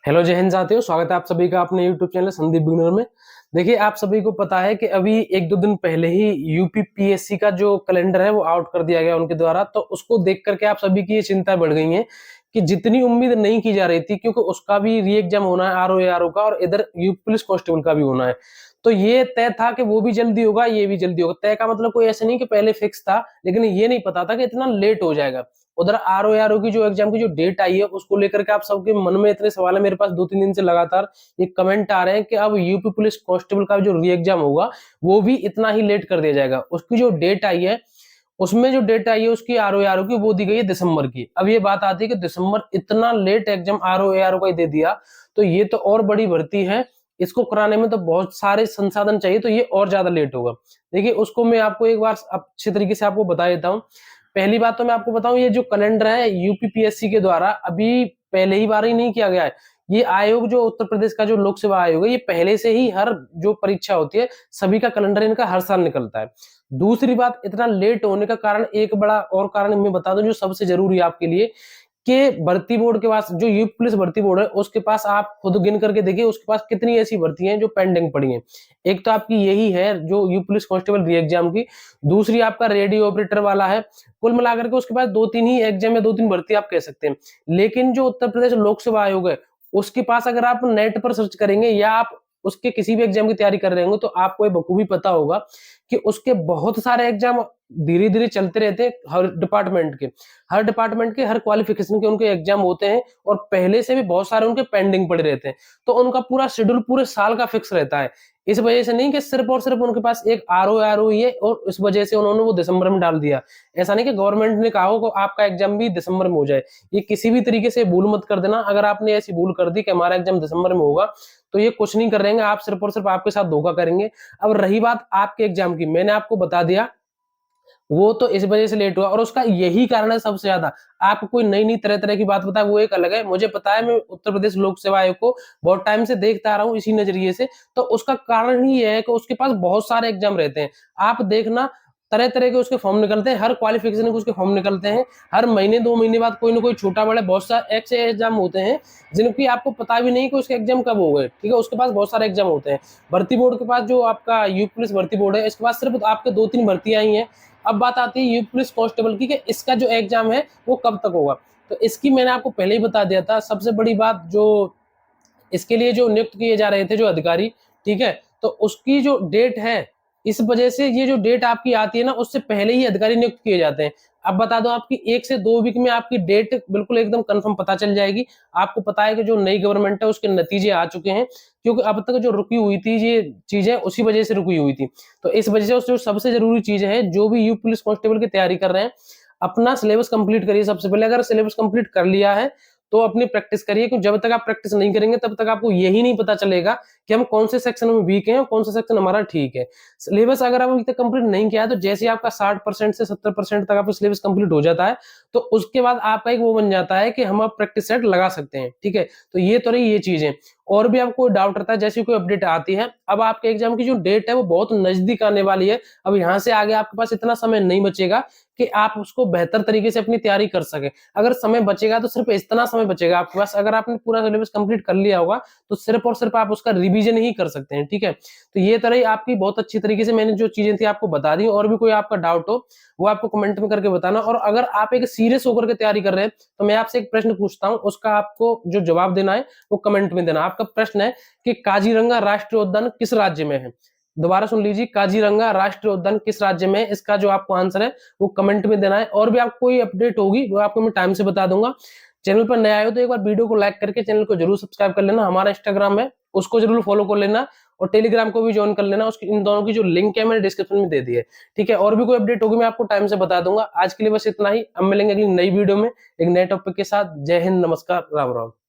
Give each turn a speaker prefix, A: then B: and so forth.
A: Hello जय हिंद साथियों, स्वागत है आप सभी का अपने यूट्यूब चैनल संदीप बिगनर में। देखिए, आप सभी को पता है कि अभी एक दो दिन पहले ही यूपीपीएससी का जो कैलेंडर है वो आउट कर दिया गया उनके द्वारा। तो उसको देख करके आप सभी की ये चिंता बढ़ गई है कि जितनी उम्मीद नहीं की जा रही थी, क्योंकि उसका भी री एग्जाम होना है आरओ एआरओ का, और इधर यूपी पुलिस कांस्टेबल का भी होना है। तो ये तय था कि वो भी जल्दी होगा, ये भी जल्दी होगा। तय का मतलब कोई ऐसे नहीं कि पहले फिक्स था, लेकिन ये नहीं पता था कि इतना लेट हो जाएगा। उधर आरओ एआरओ की जो एग्जाम की जो डेट आई है उसको लेकर के आप सबके मन में इतने सवाल है। मेरे पास 2-3 दिन से लगातार ये कमेंट आ रहे हैं कि अब यूपी पुलिस कांस्टेबल का जो री एग्जाम होगा वो भी इतना ही लेट कर दिया जाएगा। उसकी जो डेट आई है, उसमें जो डेट आई है उसकी आरओ एआरओ की, वो दी गई है दिसंबर की। अब ये बात आती है कि दिसंबर इतना लेट एग्जाम आरओ एआरओ का ही दे दिया, तो ये तो और बड़ी भर्ती है, इसको कराने में तो बहुत सारे संसाधन चाहिए, तो ये और ज्यादा लेट होगा। देखिए, उसको मैं आपको एक बार अच्छे तरीके से आपको बता देता हूँ। पहली बात तो मैं आपको बताऊं, ये जो कैलेंडर है यूपीपीएससी के द्वारा अभी पहले ही बार ही नहीं किया गया है। ये आयोग जो उत्तर प्रदेश का जो लोक सेवा आयोग है, ये पहले से ही हर जो परीक्षा होती है सभी का कैलेंडर इनका हर साल निकलता है। दूसरी बात, इतना लेट होने का कारण, एक बड़ा और कारण मैं बता दूं जो सबसे जरूरी है आपके लिए, कि भर्ती बोर्ड के पास, जो यूपी पुलिस भर्ती बोर्ड है उसके पास, आप खुद गिन करके देखिए उसके पास कितनी ऐसी भर्ती हैं जो पेंडिंग पड़ी हैं। एक तो आपकी यही है जो यूपी पुलिस कांस्टेबल री एग्जाम की, दूसरी आपका रेडियो ऑपरेटर वाला है। कुल मिलाकर के उसके पास 2-3 ही एग्जाम या 2-3 भर्ती आप कह सकते हैं। लेकिन जो उत्तर प्रदेश लोक सेवा आयोग है उसके पास, अगर आप नेट पर सर्च करेंगे या आप उसके किसी भी एग्जाम की तैयारी कर रहे होंगे, तो आपको ये बखूबी पता होगा कि उसके बहुत सारे एग्जाम धीरे धीरे चलते रहते हैं। हर डिपार्टमेंट के हर क्वालिफिकेशन के उनके एग्जाम होते हैं, और पहले से भी बहुत सारे उनके पेंडिंग पड़े रहते हैं। तो उनका पूरा शेड्यूल पूरे साल का फिक्स रहता है। इस वजह से नहीं कि सिर्फ और सिर्फ उनके पास एक आरओ ही है और इस वजह से उन्होंने वो दिसंबर में डाल दिया। ऐसा नहीं कि गवर्नमेंट ने कहा हो कि आपका एग्जाम भी दिसंबर में हो जाए। ये किसी भी तरीके से भूल मत कर देना। अगर आपने ऐसी भूल कर दी कि हमारा एग्जाम दिसंबर में होगा, तो ये कुछ नहीं कर रहे हैं आप, सिर्फ और सिर्फ आपके साथ धोखा करेंगे। अब रही बात आपके एग्जाम की, मैंने आपको बता दिया वो तो इस वजह से लेट हुआ, और उसका यही कारण है सबसे ज्यादा। आपको कोई नई नई तरह तरह की बात बताए वो एक अलग है। मुझे पता है, मैं उत्तर प्रदेश लोक सेवा आयोग को बहुत टाइम से देखता आ रहा हूँ इसी नजरिए से। तो उसका कारण ही है कि उसके पास बहुत सारे एग्जाम रहते हैं। आप देखना, तरह तरह के उसके फॉर्म निकलते हैं, हर क्वालिफिकेशन के उसके फॉर्म निकलते हैं। हर महीने 2 महीने बाद कोई ना कोई छोटा बड़ा बहुत सारे ऐसे एग्जाम होते हैं जिनकी आपको पता भी नहीं कि उसके एग्जाम कब हो गए। ठीक है, उसके पास बहुत सारे एग्जाम होते हैं। भर्ती बोर्ड के पास, जो आपका यूपी पुलिस भर्ती बोर्ड है, इसके पास सिर्फ आपके 2-3 भर्तियां ही हैं। अब बात आती है यूपी पुलिस कांस्टेबल की कि इसका जो एग्जाम है वो कब तक होगा। तो इसकी मैंने आपको पहले ही बता दिया था। सबसे बड़ी बात, जो इसके लिए जो नियुक्त किए जा रहे थे जो अधिकारी, ठीक है, तो उसकी जो डेट है, इस वजह से ये जो डेट आपकी आती है ना, उससे पहले ही अधिकारी नियुक्त किए जाते हैं। अब बता दो, आपकी 1 से 2 वीक में आपकी डेट बिल्कुल एकदम कंफर्म पता चल जाएगी। आपको पता है कि जो नई गवर्नमेंट है उसके नतीजे आ चुके हैं, क्योंकि अब तक जो रुकी हुई थी ये चीजें उसी वजह से रुकी हुई थी। तो इस वजह से जो सबसे जरूरी चीज है, जो भी यूपी पुलिस कांस्टेबल की तैयारी कर रहे हैं, अपना सिलेबस कंप्लीट करिए सबसे पहले। अगर सिलेबस कंप्लीट कर लिया है तो अपनी प्रैक्टिस करिए, क्योंकि जब तक आप प्रैक्टिस नहीं करेंगे तब तक आपको यही नहीं पता चलेगा कि हम कौन से सेक्शन में वीक हैं और कौन सा सेक्शन हमारा ठीक है। सिलेबस अगर आप अभी तक कंप्लीट नहीं किया है, तो जैसे आपका 60% से 70% तक आपका सिलेबस कंप्लीट हो जाता है, तो उसके बाद आपका एक वो बन जाता है कि हम अब प्रैक्टिस सेट लगा सकते हैं। ठीक है, तो ये तो रही ये चीजें। और भी आपको डाउट रहता है, जैसी कोई अपडेट आती है, अब आपके एग्जाम की जो डेट है वो बहुत नजदीक आने वाली है। अब यहाँ से आगे आपके पास इतना समय नहीं बचेगा कि आप उसको बेहतर तरीके से अपनी तैयारी कर सके। अगर समय बचेगा तो सिर्फ इतना समय बचेगा आपके पास। अगर आपने पूरा सिलेबस कंप्लीट कर लिया होगा तो सिर्फ और सिर्फ आप उसका रिवीजन ही कर सकते हैं। ठीक है, तो ये तरह आपकी बहुत अच्छी तरीके से मैंने जो चीजें थी आपको बता दी। और भी कोई आपका डाउट हो वो आपको कमेंट में करके बताना। और अगर आप एक सीरियस होकर के तैयारी कर रहे हैं, तो मैं आपसे एक प्रश्न पूछता हूँ, उसका आपको जो जवाब देना है वो कमेंट में देना। आपका प्रश्न है कि काजीरंगा राष्ट्रीय उद्यान किस राज्य में है? दोबारा सुन लीजिए, काजीरंगा राष्ट्रीय उद्यान किस राज्य में है? इसका जो आपको आंसर है वो कमेंट में देना है। और भी आपको कोई अपडेट होगी वो आपको मैं टाइम से बता दूंगा। चैनल पर नया आए हो तो एक बार वीडियो को लाइक करके चैनल को जरूर सब्सक्राइब कर लेना। हमारा इंस्टाग्राम है उसको जरूर फॉलो कर लेना, और टेलीग्राम को भी ज्वाइन कर लेना। उसकी इन दोनों की जो लिंक है मैंने डिस्क्रिप्शन में दे दी है। ठीक है, और भी कोई अपडेट होगी मैं आपको टाइम से बता दूंगा। आज के लिए बस इतना ही। अब मिलेंगे अगली नई वीडियो में एक नए टॉपिक के साथ। जय हिंद, नमस्कार, राम राम।